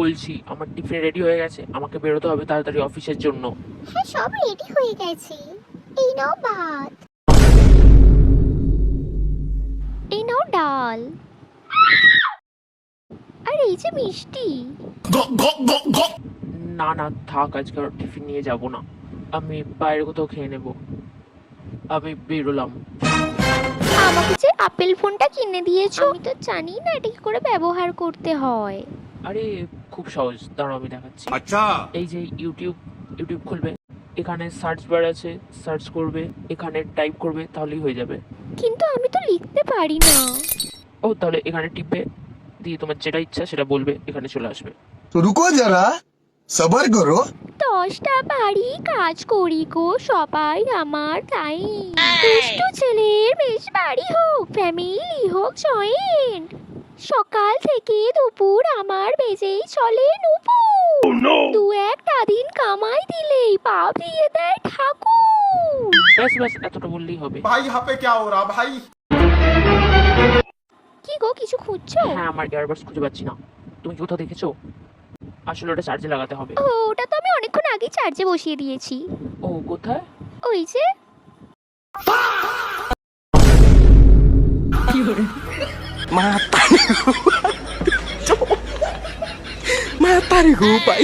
বলছি আমার tiffin ready হয়ে গেছে, আমাকে বেরোতে হবে তাড়াতাড়ি অফিসের জন্য। হ্যাঁ, সব রেডি হয়ে গেছে। এই নাও ভাত, এই নাও ডাল, আর এই যে মিষ্টি। না না থাক, আজকে আর টিফিন নিয়ে যাব না, আমি বাইরে কোথাও খেয়ে নেব। আমি বেরোলাম। আমাকে যে আপেল ফোনটা কিনে দিয়েছো, আমি তো জানি না এটা কি করে ব্যবহার করতে হয়। আরে খুব সহজ, দাঁড়াও আমি দেখাচ্ছি। अच्छा। এই যে ইউটিউব, ইউটিউব খুলবে, এখানে সার্চ বার আছে, সার্চ করবে, এখানে টাইপ করবে, তাহলেই হয়ে যাবে। কিন্তু আমি তো লিখতে পারি না। ও তাহলে এখানে টিপে দিয়ে তোমার যেটা ইচ্ছা সেটা বলবে, এখানে চলে আসবে। तो रुको जरा, सबर करो। 10টা বাড়ি কাজ করি গো, সবাই আমার তাই। দুষ্টু ছেলের বেশ বাড়ি হোক, ফ্যামিলি হোক জয়েন্ট, সকাল থেকে দুপুর আমার বেজেই চলে নুপুর। দু একটা দিন কামাই দিলেই পাপ দিয়ে দেয় ঠাকুর। ব্যাস ব্যাস, এতটা বললেই হবে। भाई यहाँ पे क्या हो रहा भाई? কি গো, কিছু খুঁজছো? হ্যাঁ, আমার ইয়ারবাডস খুঁজে পাচ্ছি না, তুমি কি কোথাও দেখেছো? আসলে ওটা চার্জে লাগাতে হবে। ও, ওটা তো আমি অনেকক্ষণ আগেই চার্জে বসিয়ে দিয়েছি। ও কোথায়? ওই যে। Mata nih gue, Pak.